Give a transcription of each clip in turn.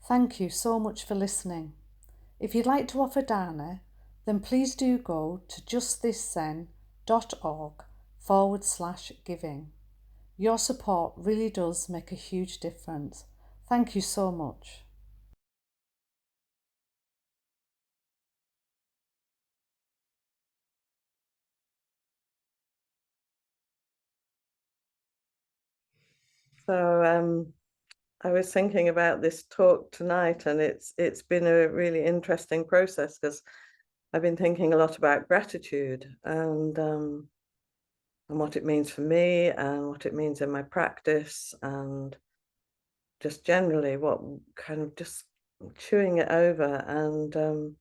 Thank you so much for listening. If you'd like to offer Dana, then please do go to justthiszen.org/giving. Your support really does make a huge difference. Thank you so much. So I was thinking about this talk tonight, and it's been a really interesting process because I've been thinking a lot about gratitude and what it means for me and what it means in my practice and just generally what kind of just chewing it over. And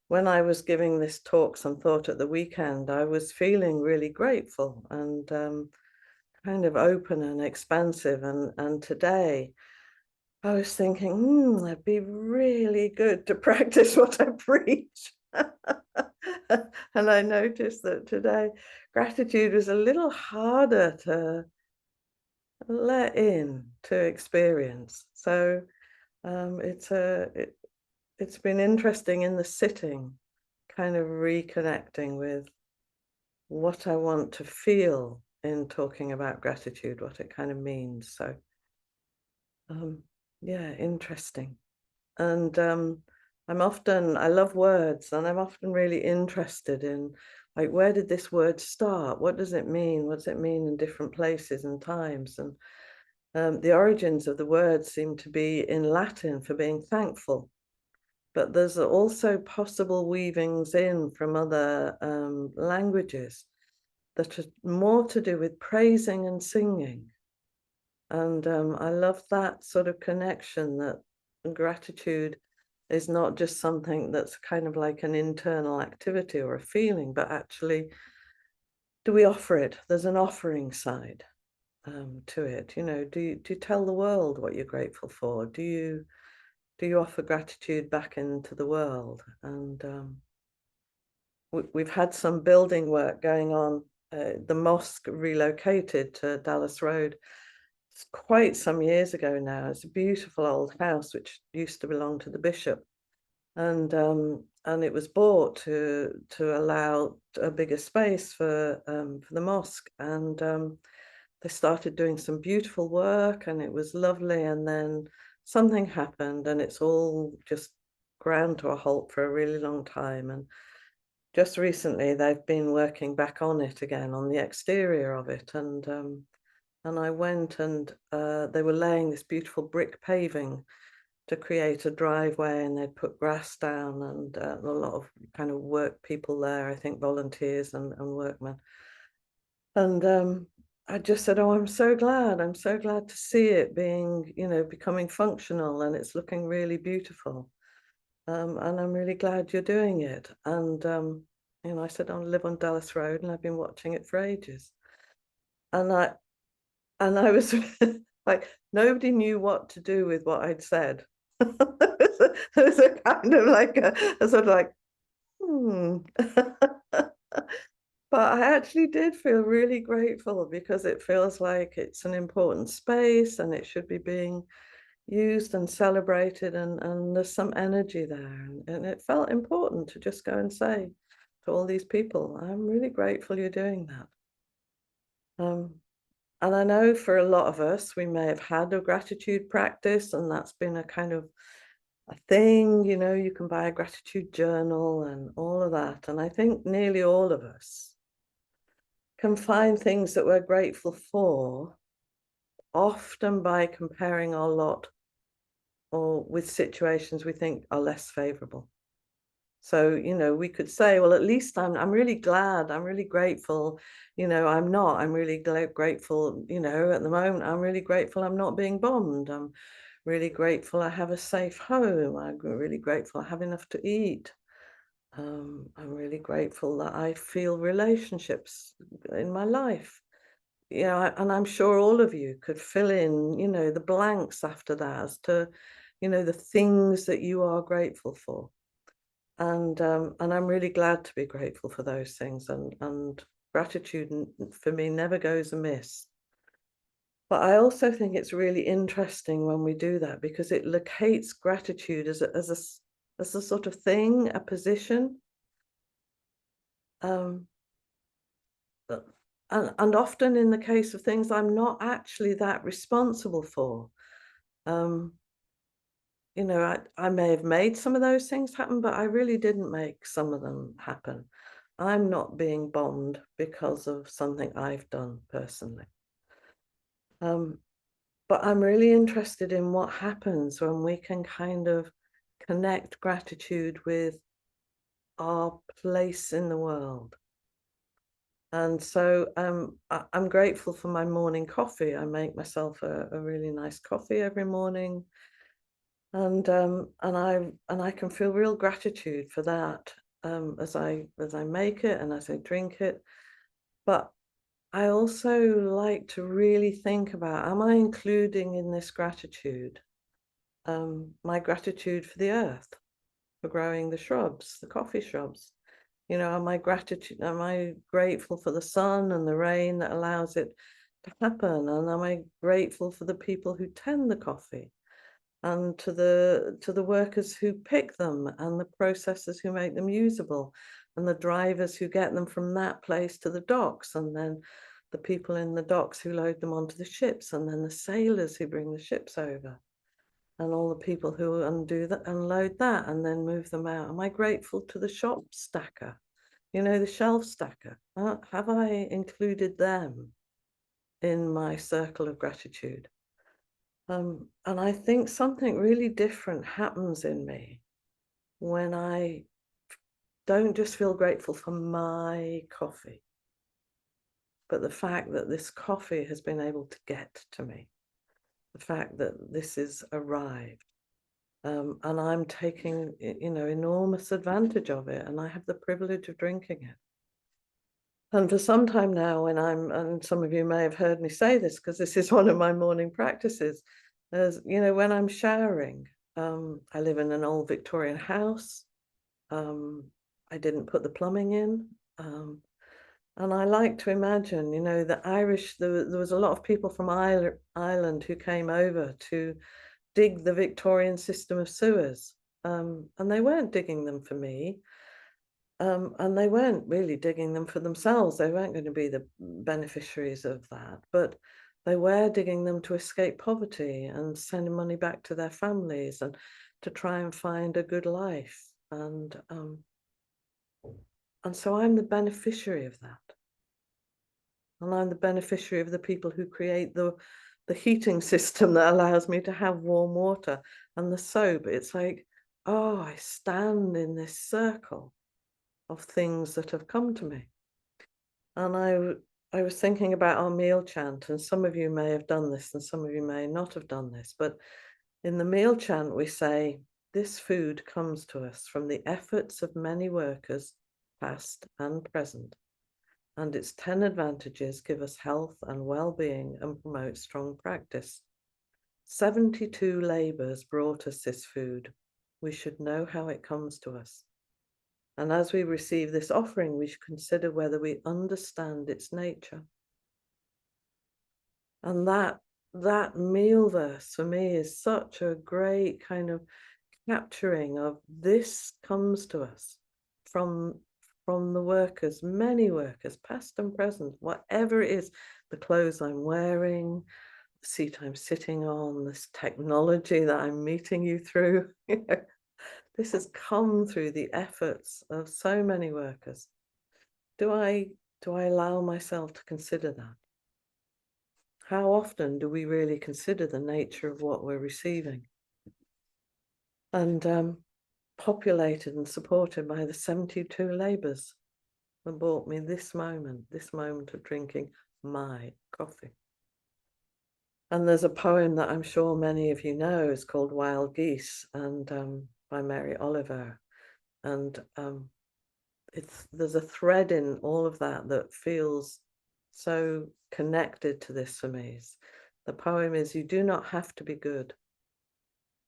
when I was giving this talk some thought at the weekend, I was feeling really grateful and kind of open and expansive. And today I was thinking, it'd be really good to practice what I preach. And I noticed that today gratitude was a little harder to let in to experience. So it's been interesting in the sitting, kind of reconnecting with what I want to feel in talking about gratitude, what it kind of means. So yeah, interesting. And I love words, and I'm often really interested in, like, where did this word start? What does it mean? What does it mean in different places and times? And the origins of the word seem to be in Latin for being thankful, but there's also possible weavings in from other languages that are more to do with praising and singing. And I love that sort of connection, that gratitude is not just something that's kind of like an internal activity or a feeling, but actually, do we offer it? There's an offering side to it. Do you tell the world what you're grateful for? Do you offer gratitude back into the world? And we've had some building work going on. The mosque relocated to Dallas Road. It's quite some years ago now. It's a beautiful old house which used to belong to the bishop, and it was bought to allow a bigger space for the mosque. And they started doing some beautiful work, and it was lovely. And then something happened, and it's all just ground to a halt for a really long time. And just recently, they've been working back on it again, on the exterior of it. And I went, and they were laying this beautiful brick paving to create a driveway, and they'd put grass down, and a lot of kind of work people there, I think volunteers and workmen. And I just said, oh, I'm so glad. I'm so glad to see it being, becoming functional, and it's looking really beautiful. And I'm really glad you're doing it. And I said, I live on Dallas Road, and I've been watching it for ages. And I was like, nobody knew what to do with what I'd said. There was a kind of like a sort of like, But I actually did feel really grateful, because it feels like it's an important space and it should be being used and celebrated, and there's some energy there. And it felt important to just go and say to all these people, I'm really grateful you're doing that. And I know for a lot of us, we may have had a gratitude practice, and that's been a kind of a thing. You can buy a gratitude journal and all of that. And I think nearly all of us can find things that we're grateful for, often by comparing our lot or with situations we think are less favorable. So, we could say, well, at least I'm really glad, I'm really grateful. I'm really grateful, at the moment, I'm really grateful I'm not being bombed. I'm really grateful I have a safe home. I'm really grateful I have enough to eat. I'm really grateful that I feel relationships in my life. And I'm sure all of you could fill in, the blanks after that as to, the things that you are grateful for. And I'm really glad to be grateful for those things. And gratitude for me never goes amiss. But I also think it's really interesting when we do that, because it locates gratitude as a sort of thing, a position. Um, but- and often in the case of things I'm not actually that responsible for. Um, I may have made some of those things happen, but I really didn't make some of them happen. I'm not being bombed because of something I've done personally. But I'm really interested in what happens when we can kind of connect gratitude with our place in the world. And so I'm grateful for my morning coffee. I make myself a really nice coffee every morning. And I can feel real gratitude for that, as I make it and as I drink it. But I also like to really think about, am I including in this gratitude my gratitude for the earth, for growing the shrubs, the coffee shrubs? Am I grateful for the sun and the rain that allows it to happen? And am I grateful for the people who tend the coffee, and to the workers who pick them, and the processors who make them usable, and the drivers who get them from that place to the docks, and then the people in the docks who load them onto the ships, and then the sailors who bring the ships over, and all the people who unload that and then move them out? Am I grateful to the shop stacker, the shelf stacker? Have I included them in my circle of gratitude? And I think something really different happens in me when I don't just feel grateful for my coffee, but the fact that this coffee has been able to get to me, the fact that this has arrived. And I'm taking, enormous advantage of it, and I have the privilege of drinking it. And for some time now, and some of you may have heard me say this because this is one of my morning practices, when I'm showering, I live in an old Victorian house. I didn't put the plumbing in. And I like to imagine, the Irish, there was a lot of people from Ireland who came over to dig the Victorian system of sewers. And they weren't digging them for me. And they weren't really digging them for themselves. They weren't going to be the beneficiaries of that, but they were digging them to escape poverty and sending money back to their families and to try and find a good life. And so I'm the beneficiary of that. And I'm the beneficiary of the people who create the heating system that allows me to have warm water, and the soap. It's like, oh, I stand in this circle of things that have come to me. And I was thinking about our meal chant, and some of you may have done this and some of you may not have done this, but in the meal chant we say, this food comes to us from the efforts of many workers, past and present, and its 10 advantages give us health and well-being and promote strong practice. 72 labours brought us this food. We should know how it comes to us. And as we receive this offering, we should consider whether we understand its nature. And that meal verse for me is such a great kind of capturing of this comes to us from the workers, many workers, past and present, whatever it is, the clothes I'm wearing, the seat I'm sitting on, this technology that I'm meeting you through. This has come through the efforts of so many workers. Do I allow myself to consider that? How often do we really consider the nature of what we're receiving? And populated and supported by the 72 labours that brought me this moment of drinking my coffee. And there's a poem that I'm sure many of you know, is called Wild Geese, and by Mary Oliver. And there's a thread in all of that that feels so connected to this for me. The poem is, you do not have to be good.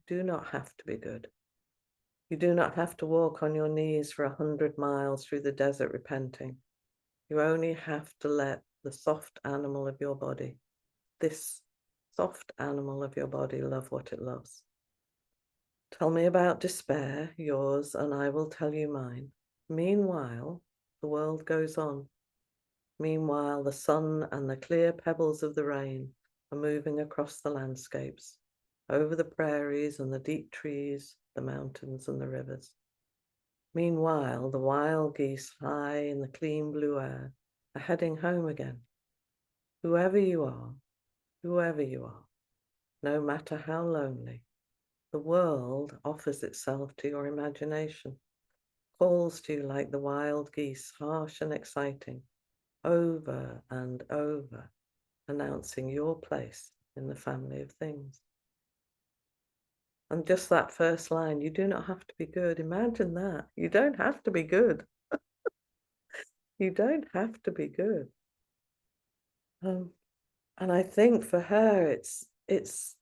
You do not have to be good. You do not have to walk on your knees for 100 miles through the desert repenting. You only have to let the soft animal of your body, this soft animal of your body love what it loves. Tell me about despair, yours, and I will tell you mine. Meanwhile, the world goes on. Meanwhile, the sun and the clear pebbles of the rain are moving across the landscapes, over the prairies and the deep trees, the mountains and the rivers. Meanwhile, the wild geese high in the clean blue air are heading home again. Whoever you are, no matter how lonely, the world offers itself to your imagination, calls to you like the wild geese, harsh and exciting, over and over, announcing your place in the family of things. And just that first line, you do not have to be good. Imagine that. You don't have to be good. You don't have to be good. And I think for her, it's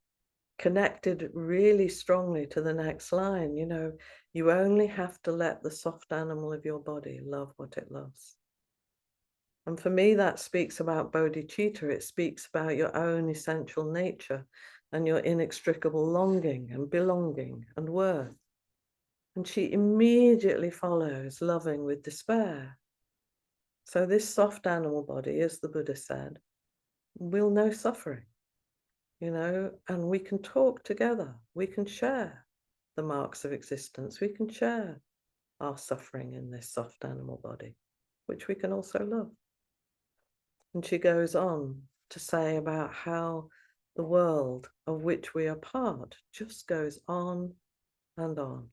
connected really strongly to the next line. You know, you only have to let the soft animal of your body love what it loves. And for me, that speaks about bodhicitta. It speaks about your own essential nature and your inextricable longing and belonging and worth. And she immediately follows loving with despair. So this soft animal body, as the Buddha said, will know suffering, you know, and we can talk together. We can share the marks of existence. We can share our suffering in this soft animal body, which we can also love. And she goes on to say about how the world of which we are part just goes on and on.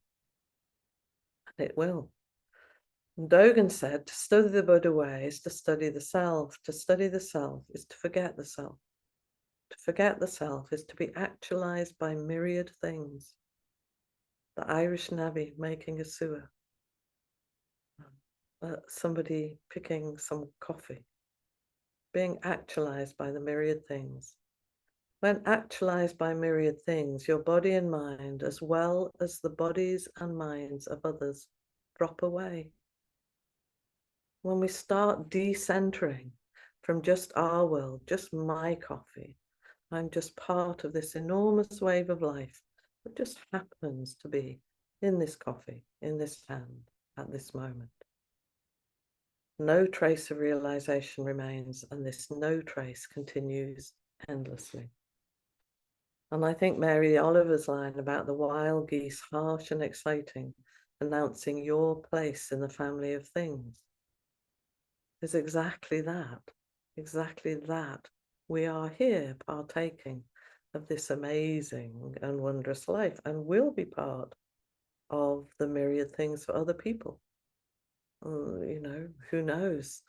And it will. And Dogen said, to study the Buddha way is to study the self. To study the self is to forget the self. To forget the self is to be actualized by myriad things. The Irish navvy making a sewer. Somebody picking some coffee. Being actualized by the myriad things. When actualized by myriad things, your body and mind, as well as the bodies and minds of others, drop away. When we start decentering from just our world, just my coffee, I'm just part of this enormous wave of life that just happens to be in this coffee, in this hand, at this moment. No trace of realization remains, and this no trace continues endlessly. And I think Mary Oliver's line about the wild geese, harsh and exciting, announcing your place in the family of things, is exactly that. Exactly that. We are here partaking of this amazing and wondrous life, and will be part of the myriad things for other people. You know, who knows?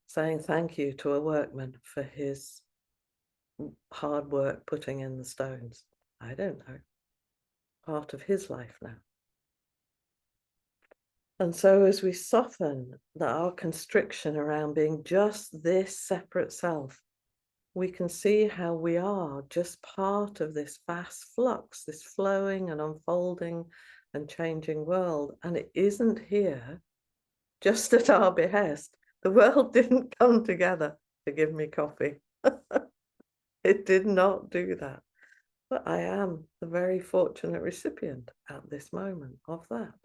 Saying thank you to a workman for his hard work putting in the stones. I don't know. Part of his life now. And so as we soften our constriction around being just this separate self, we can see how we are just part of this vast flux, this flowing and unfolding and changing world. And it isn't here just at our behest. The world didn't come together to give me coffee. It did not do that. But I am the very fortunate recipient at this moment of that.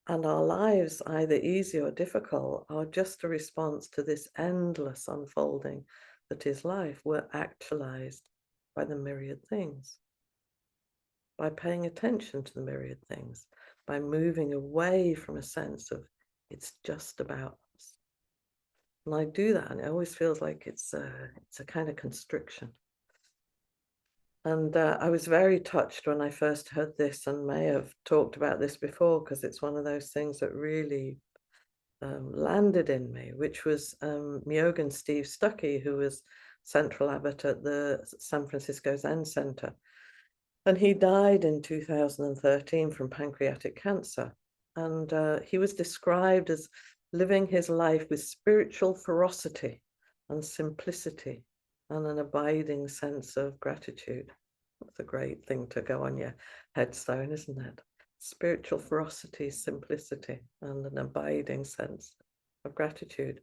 And our lives, either easy or difficult, are just a response to this endless unfolding that is life. We're actualized by the myriad things, by paying attention to the myriad things, by moving away from a sense of it's just about us. And I do that, and it always feels like it's a kind of constriction. And I was very touched when I first heard this, and may have talked about this before, because it's one of those things that really landed in me, which was Myogen Steve Stuckey, who was central abbot at the San Francisco Zen Center. And he died in 2013 from pancreatic cancer. And he was described as living his life with spiritual ferocity and simplicity and an abiding sense of gratitude. That's a great thing to go on your headstone, isn't it? Spiritual ferocity, simplicity, and an abiding sense of gratitude.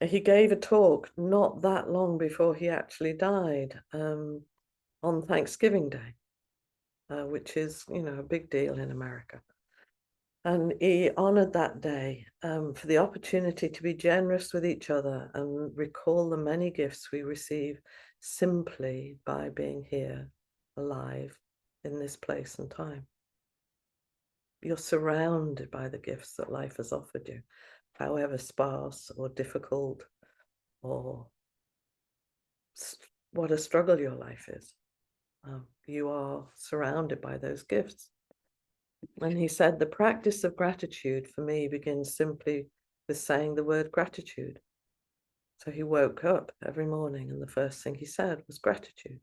He gave a talk not that long before he actually died, on Thanksgiving Day, which is, a big deal in America. And he honored that day for the opportunity to be generous with each other and recall the many gifts we receive simply by being here, alive, in this place and time. You're surrounded by the gifts that life has offered you, however sparse or difficult or what a struggle your life is. You are surrounded by those gifts. And he said, the practice of gratitude for me begins simply with saying the word gratitude. So he woke up every morning and the first thing he said was gratitude.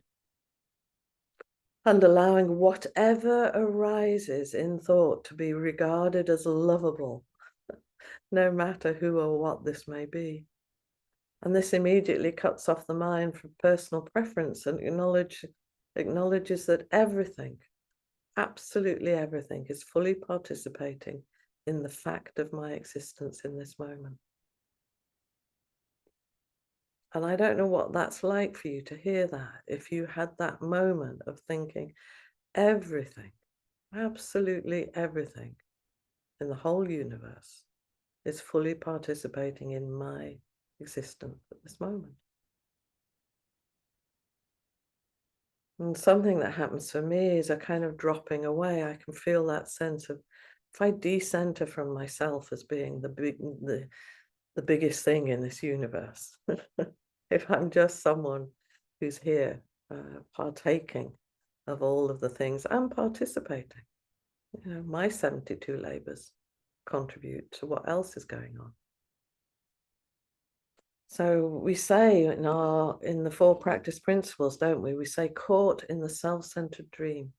And allowing whatever arises in thought to be regarded as lovable, no matter who or what this may be. And this immediately cuts off the mind from personal preference and acknowledges that everything, absolutely everything, is fully participating in the fact of my existence in this moment. And I don't know what that's like for you to hear that, if you had that moment of thinking everything, absolutely everything in the whole universe is fully participating in my existence at this moment. And something that happens for me is a kind of dropping away. I can feel that sense of, if I decenter from myself as being the biggest thing in this universe, if I'm just someone who's here partaking of all of the things and participating, my 72 labors contribute to what else is going on. So we say in the 4 practice principles, don't we? We say caught in the self-centered dream.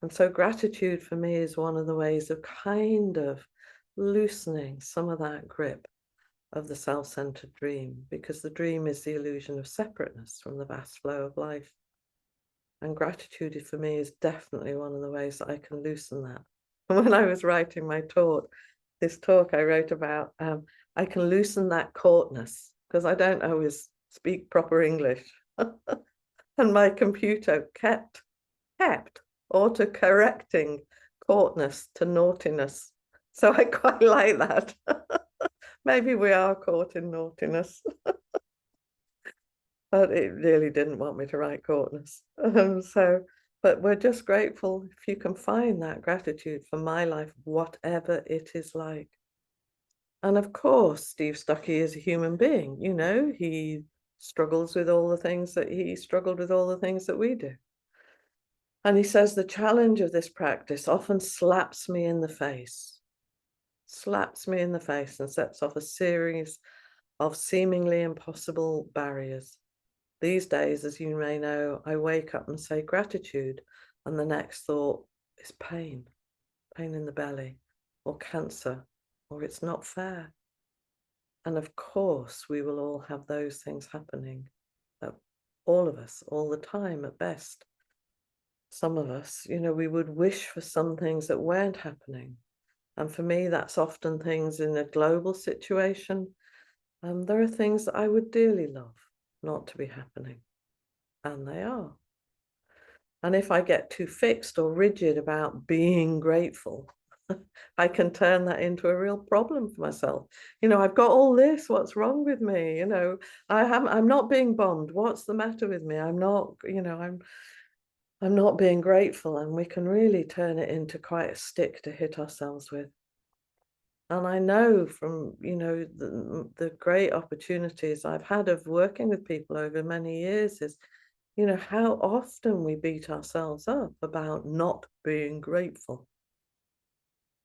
And so gratitude for me is one of the ways of kind of loosening some of that grip of the self-centered dream, because the dream is the illusion of separateness from the vast flow of life. And gratitude for me is definitely one of the ways that I can loosen that. And when I was writing my talk, I wrote about, I can loosen that caughtness, because I don't always speak proper English. And my computer kept auto-correcting caughtness to naughtiness. So I quite like that. Maybe we are caught in naughtiness. But it really didn't want me to write caughtness. But we're just grateful if you can find that gratitude for my life, whatever it is like. And of course, Steve Stuckey is a human being, he struggles with all the things that he struggled with, all the things that we do. And he says the challenge of this practice often slaps me in the face and sets off a series of seemingly impossible barriers. These days, as you may know, I wake up and say gratitude, and the next thought is pain in the belly, or cancer, or it's not fair. And of course, we will all have those things happening, all of us, all the time at best. Some of us, we would wish for some things that weren't happening. And for me, that's often things in a global situation. There are things that I would dearly love not to be happening. And they are. And if I get too fixed or rigid about being grateful, I can turn that into a real problem for myself. I've got all this, what's wrong with me? I'm not being bombed. What's the matter with me? I'm not being grateful. And we can really turn it into quite a stick to hit ourselves with. And I know from, the great opportunities I've had of working with people over many years is, how often we beat ourselves up about not being grateful.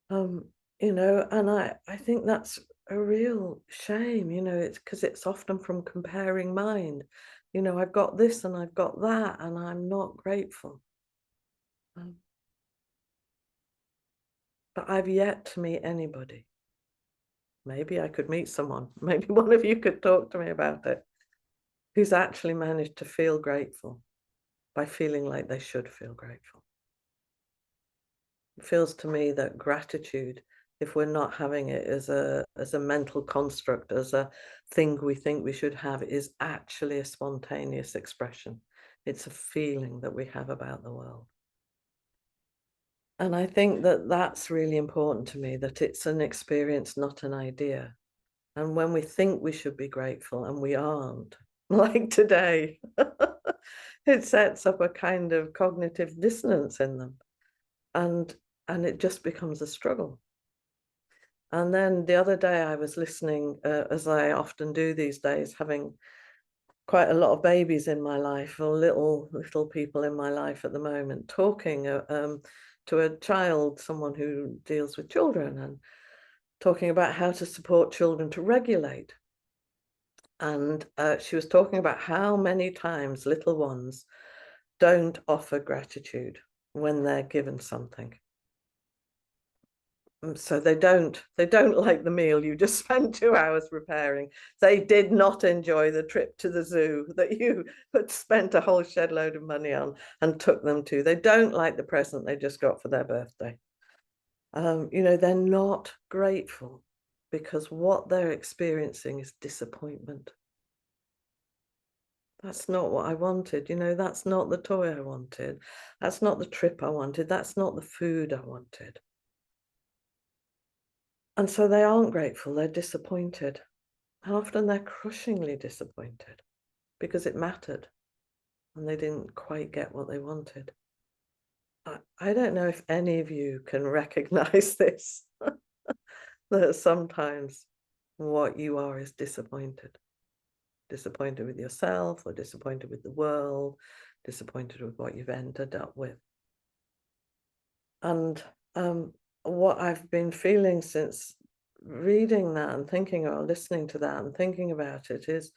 And I think that's a real shame, it's because it's often from comparing mind. I've got this and I've got that and I'm not grateful. But I've yet to meet anybody. Maybe I could meet someone. Maybe one of you could talk to me about it, who's actually managed to feel grateful by feeling like they should feel grateful. It feels to me that gratitude if we're not having it as a mental construct, as a thing we think we should have, is actually a spontaneous expression. It's a feeling that we have about the world. And I think that that's really important to me, that it's an experience, not an idea. And when we think we should be grateful and we aren't, like today, it sets up a kind of cognitive dissonance in them. And it just becomes a struggle. And then the other day I was listening, as I often do these days, having quite a lot of babies in my life, or little people in my life at the moment, talking to a child, someone who deals with children, and talking about how to support children to regulate. And she was talking about how many times little ones don't offer gratitude when they're given something. So they don't like the meal you just spent 2 hours preparing. They did not enjoy the trip to the zoo that you had spent a whole shed load of money on and took them to. They don't like the present they just got for their birthday. You know, they're not grateful because what they're experiencing is disappointment. That's not what I wanted, you know, that's not the toy I wanted. That's not the trip I wanted. That's not the food I wanted. And so they aren't grateful, they're disappointed. And often they're crushingly disappointed because it mattered and they didn't quite get what they wanted. I don't know if any of you can recognize this, that sometimes what you are is disappointed. Disappointed with yourself, or disappointed with the world, disappointed with what you've ended up with. And what I've been feeling since reading that and thinking or listening to that and thinking about it is,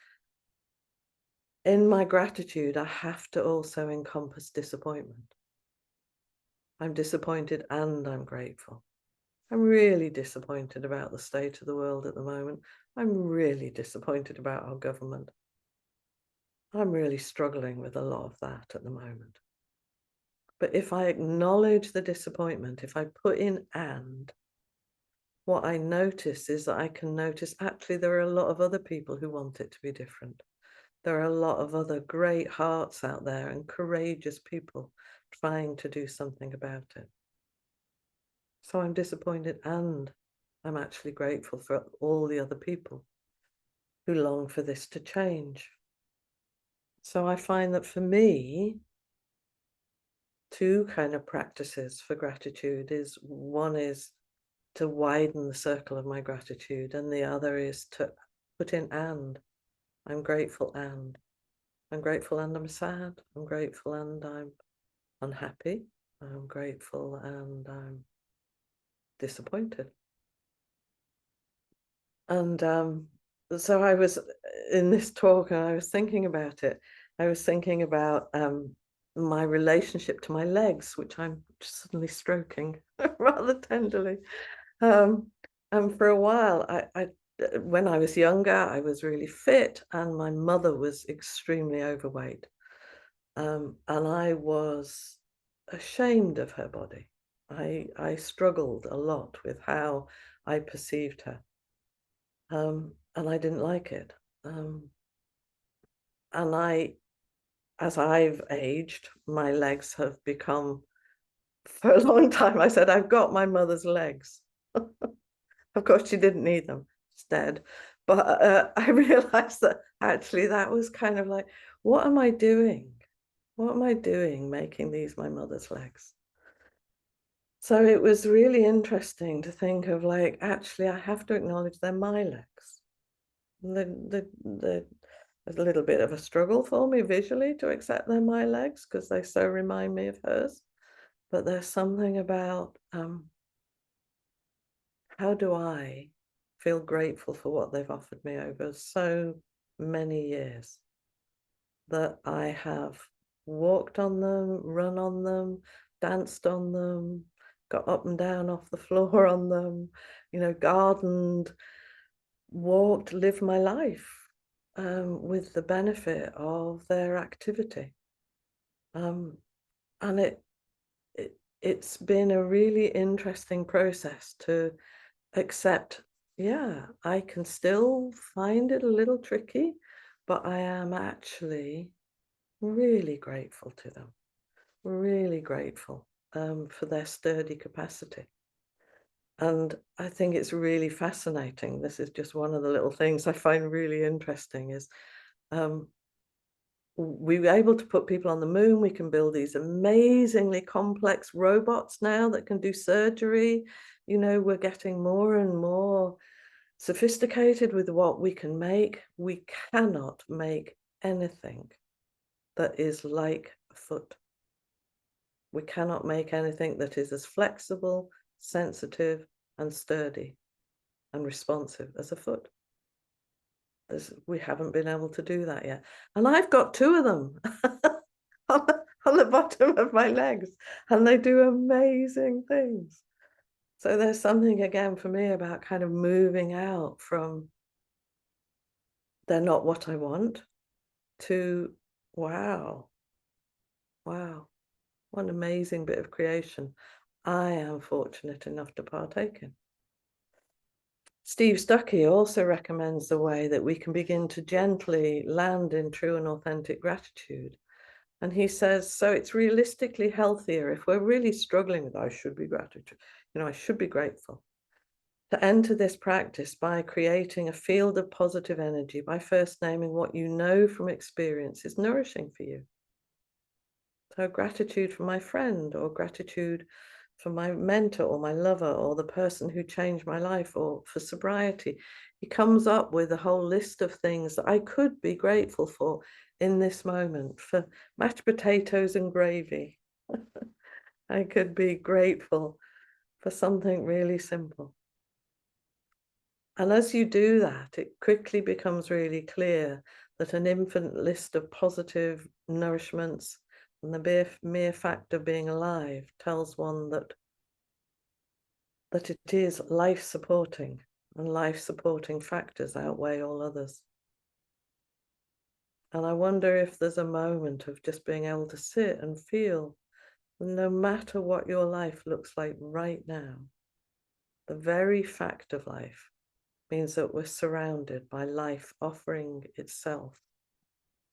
in my gratitude, I have to also encompass disappointment. I'm disappointed and I'm grateful. I'm really disappointed about the state of the world at the moment. I'm really disappointed about our government. I'm really struggling with a lot of that at the moment. But if I acknowledge the disappointment, if I put in and, what I notice is that I can notice actually there are a lot of other people who want it to be different. There are a lot of other great hearts out there and courageous people trying to do something about it. So I'm disappointed and I'm actually grateful for all the other people who long for this to change. So I find that for me, two kind of practices for gratitude is, one is to widen the circle of my gratitude, and the other is to put in and. I'm grateful and. I'm grateful and I'm sad. I'm grateful and I'm unhappy. I'm grateful and I'm disappointed. And so I was in this talk and I was thinking about it. I was thinking about my relationship to my legs, which I'm suddenly stroking rather tenderly. And for a while, when I was younger, I was really fit, and my mother was extremely overweight. And I was ashamed of her body. I struggled a lot with how I perceived her. And I didn't like it. And as I've aged, my legs have become, for a long time, I said, I've got my mother's legs. Of course, she didn't need them, she's dead. But I realized that actually that was kind of like, what am I doing? What am I doing making these my mother's legs? So it was really interesting to think of, like, actually, I have to acknowledge they're my legs. There's a little bit of a struggle for me visually to accept they're my legs because they so remind me of hers. But there's something about how do I feel grateful for what they've offered me over so many years, that I have walked on them, run on them, danced on them, got up and down off the floor on them, you know, gardened, walked, lived my life with the benefit of their activity. And it's been a really interesting process to Except, yeah, I can still find it a little tricky, but I am actually really grateful to them, really grateful for their sturdy capacity. And I think it's really fascinating. This is just one of the little things I find really interesting is um, we were able to put people on the moon. We can build these amazingly complex robots now that can do surgery. You know, we're getting more and more sophisticated with what we can make. We cannot make anything that is like a foot. We cannot make anything that is as flexible, sensitive, and sturdy and responsive as a foot. We haven't been able to do that yet. And I've got two of them on the bottom of my legs, and they do amazing things. So there's something again for me about kind of moving out from they're not what I want to wow, wow, what an amazing bit of creation I am fortunate enough to partake in. Steve Stuckey also recommends the way that we can begin to gently land in true and authentic gratitude. And he says, so it's realistically healthier if we're really struggling with, I should be gratitude, I should be grateful, to enter this practice by creating a field of positive energy, by first naming what you know from experience is nourishing for you. So gratitude for my friend, or gratitude for my mentor or my lover or the person who changed my life, or for sobriety. He comes up with a whole list of things that I could be grateful for in this moment. For mashed potatoes and gravy, I could be grateful for something really simple. And as you do that, it quickly becomes really clear that an infinite list of positive nourishments and the mere fact of being alive tells one that it is life-supporting, and life-supporting factors outweigh all others. And I wonder if there's a moment of just being able to sit and feel, no matter what your life looks like right now, the very fact of life means that we're surrounded by life offering itself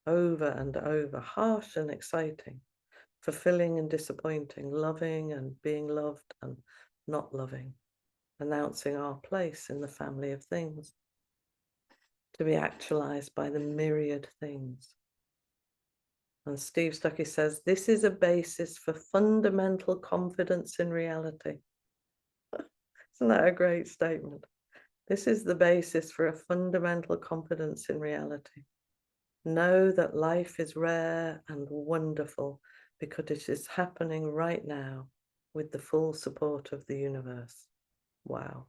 over and over, harsh and exciting, fulfilling and disappointing, loving and being loved and not loving, announcing our place in the family of things, to be actualized by the myriad things. And Steve Stuckey says, this is a basis for fundamental confidence in reality. Isn't that a great statement? This is the basis for a fundamental confidence in reality. Know that life is rare and wonderful because it is happening right now with the full support of the universe. Wow.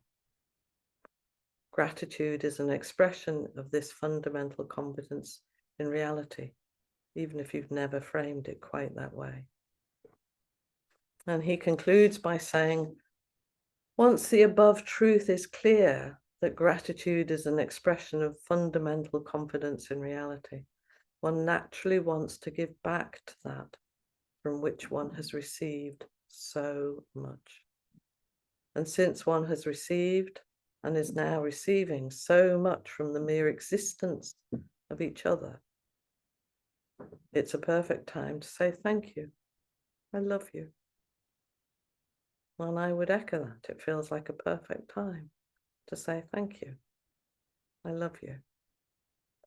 Gratitude is an expression of this fundamental confidence in reality, even if you've never framed it quite that way. And he concludes by saying, once the above truth is clear, that gratitude is an expression of fundamental confidence in reality, one naturally wants to give back to that from which one has received so much. And since one has received and is now receiving so much from the mere existence of each other, it's a perfect time to say thank you. I love you. And I would echo that. It feels like a perfect time to say thank you. I love you.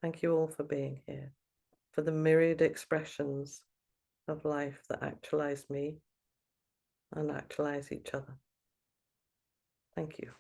Thank you all for being here, for the myriad expressions of life that actualize me and actualize each other. Thank you.